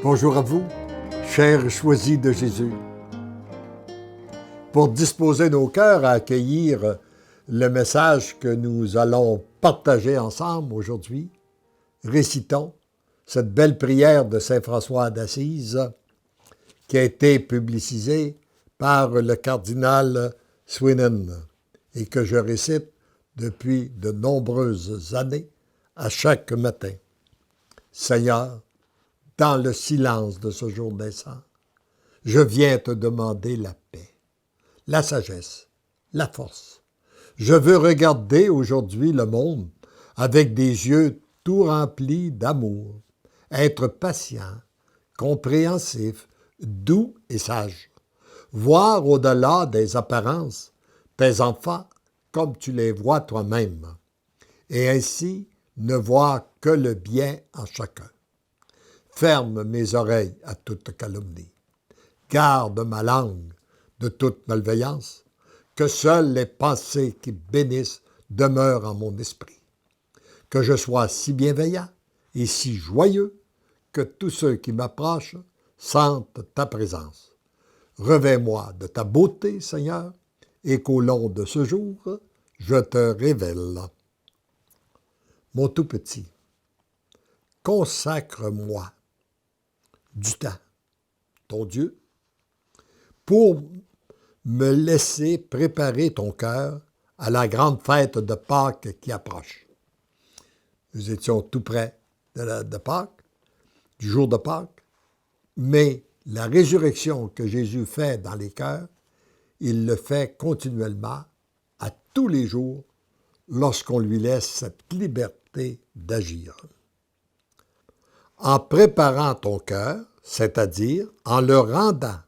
Bonjour à vous, chers choisis de Jésus. Pour disposer nos cœurs à accueillir le message que nous allons partager ensemble aujourd'hui, récitons cette belle prière de Saint François d'Assise qui a été publicisée par le cardinal Swinen et que je récite depuis de nombreuses années à chaque matin. Seigneur, dans le silence de ce jour naissant, je viens te demander la paix, la sagesse, la force. Je veux regarder aujourd'hui le monde avec des yeux tout remplis d'amour, être patient, compréhensif, doux et sage, voir au-delà des apparences tes enfants comme tu les vois toi-même, et ainsi ne voir que le bien en chacun. Ferme mes oreilles à toute calomnie. Garde ma langue de toute malveillance, que seules les pensées qui bénissent demeurent en mon esprit. Que je sois si bienveillant et si joyeux que tous ceux qui m'approchent sentent ta présence. Revêt-moi de ta beauté, Seigneur, et qu'au long de ce jour, je te révèle. Mon tout petit, consacre-moi du temps, ton Dieu, pour me laisser préparer ton cœur à la grande fête de Pâques qui approche. Nous étions tout près de Pâques, du jour de Pâques, mais la résurrection que Jésus fait dans les cœurs, il le fait continuellement, à tous les jours, lorsqu'on lui laisse cette liberté d'agir. En préparant ton cœur, c'est-à-dire en le rendant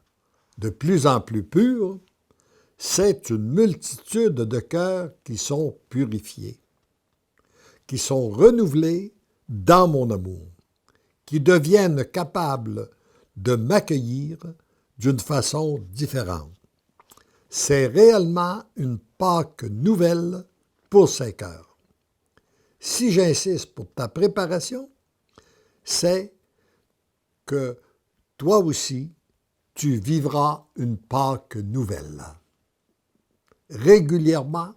de plus en plus pur, c'est une multitude de cœurs qui sont purifiés, qui sont renouvelés dans mon amour, qui deviennent capables de m'accueillir d'une façon différente. C'est réellement une Pâque nouvelle pour ces cœurs. Si j'insiste pour ta préparation, c'est que toi aussi, tu vivras une Pâque nouvelle. Régulièrement,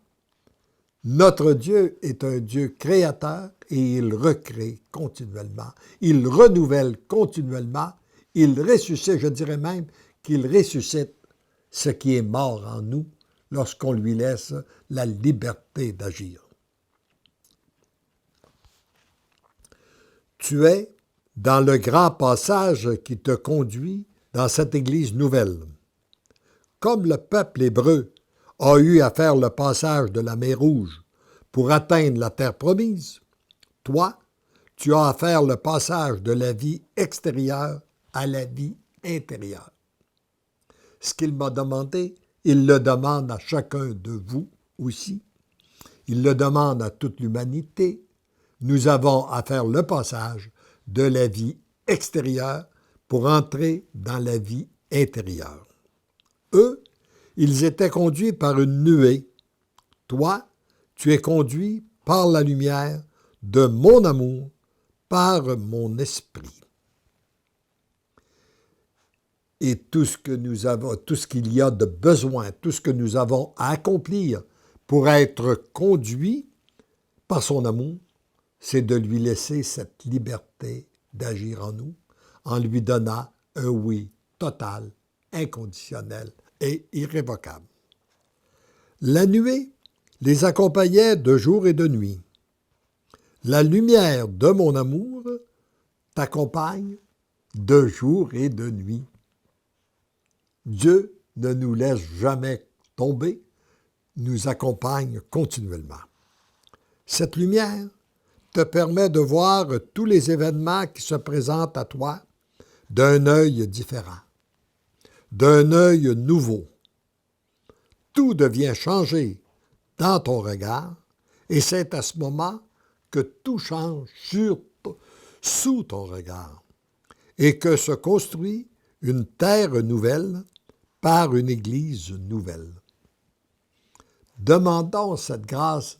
notre Dieu est un Dieu créateur et il recrée continuellement. Il renouvelle continuellement. Il ressuscite, je dirais même qu'il ressuscite ce qui est mort en nous lorsqu'on lui laisse la liberté d'agir. Tu es dans le grand passage qui te conduit dans cette Église nouvelle. Comme le peuple hébreu a eu à faire le passage de la mer Rouge pour atteindre la terre promise, toi, tu as à faire le passage de la vie extérieure à la vie intérieure. Ce qu'il m'a demandé, il le demande à chacun de vous aussi. Il le demande à toute l'humanité. Nous avons à faire le passage de la vie extérieure pour entrer dans la vie intérieure. Eux, ils étaient conduits par une nuée. Toi, tu es conduit par la lumière de mon amour, par mon esprit. Et tout ce que nous avons, tout ce qu'il y a de besoin, tout ce que nous avons à accomplir pour être conduits par son amour, c'est de lui laisser cette liberté d'agir en nous, en lui donnant un oui total, inconditionnel et irrévocable. La nuée les accompagnait de jour et de nuit. La lumière de mon amour t'accompagne de jour et de nuit. Dieu ne nous laisse jamais tomber, nous accompagne continuellement. Cette lumière te permet de voir tous les événements qui se présentent à toi d'un œil différent, d'un œil nouveau. Tout devient changé dans ton regard et c'est à ce moment que tout change sous ton regard et que se construit une terre nouvelle par une Église nouvelle. Demandons cette grâce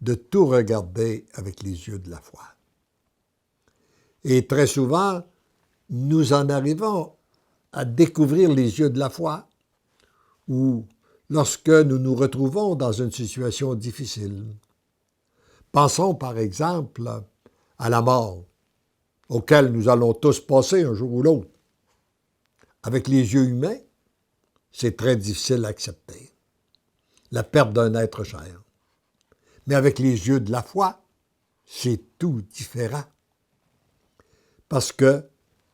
de tout regarder avec les yeux de la foi. Et très souvent, nous en arrivons à découvrir les yeux de la foi, ou lorsque nous nous retrouvons dans une situation difficile. Pensons par exemple à la mort, auquel nous allons tous passer un jour ou l'autre. Avec les yeux humains, c'est très difficile à accepter, la perte d'un être cher. Mais avec les yeux de la foi, c'est tout différent. Parce que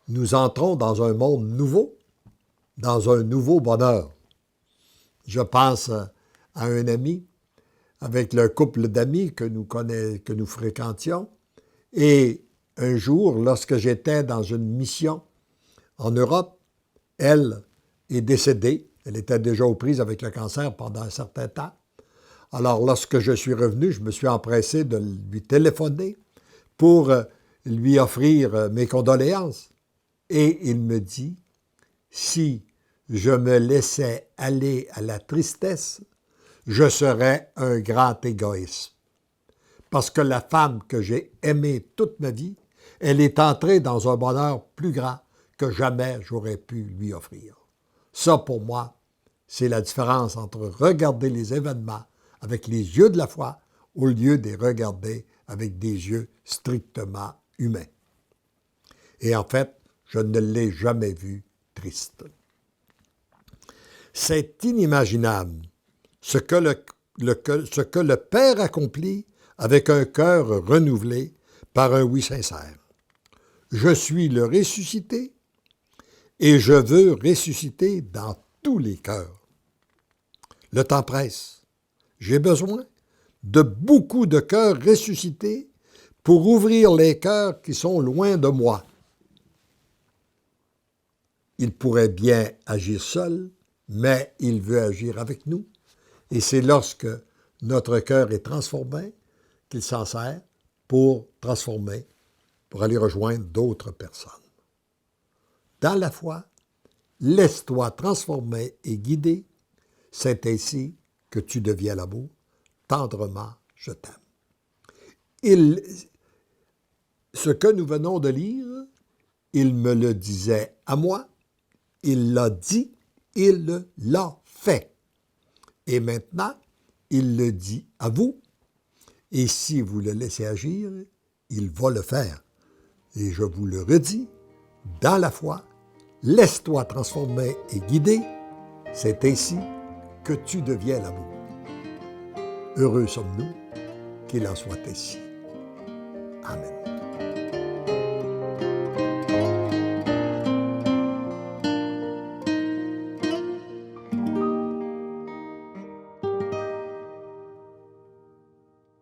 nous entrons dans un monde nouveau, dans un nouveau bonheur. Je pense à un ami, avec le couple d'amis que nous fréquentions, et un jour, lorsque j'étais dans une mission en Europe, elle est décédée. Elle était déjà aux prises avec le cancer pendant un certain temps. Alors, lorsque je suis revenu, je me suis empressé de lui téléphoner pour lui offrir mes condoléances. Et il me dit, si je me laissais aller à la tristesse, je serais un grand égoïste. Parce que la femme que j'ai aimée toute ma vie, elle est entrée dans un bonheur plus grand que jamais j'aurais pu lui offrir. Ça, pour moi, c'est la différence entre regarder les événements avec les yeux de la foi au lieu de les regarder avec des yeux strictement humains. Et en fait, je ne l'ai jamais vu triste. C'est inimaginable ce que le Père accomplit avec un cœur renouvelé par un oui sincère. Je suis le ressuscité et je veux ressusciter dans tous les cœurs. Le temps presse. J'ai besoin de beaucoup de cœurs ressuscités pour ouvrir les cœurs qui sont loin de moi. Il pourrait bien agir seul, mais il veut agir avec nous. Et c'est lorsque notre cœur est transformé qu'il s'en sert pour transformer, pour aller rejoindre d'autres personnes. Dans la foi, laisse-toi transformer et guider. C'est ainsi que tu deviens l'amour. Tendrement, je t'aime. Ce que nous venons de lire, il me le disait à moi, il l'a dit, il l'a fait. Et maintenant, il le dit à vous. Et si vous le laissez agir, il va le faire. Et je vous le redis, dans la foi, laisse-toi transformer et guider. C'est ainsi que tu deviens l'amour. Heureux sommes-nous qu'il en soit ainsi. Amen.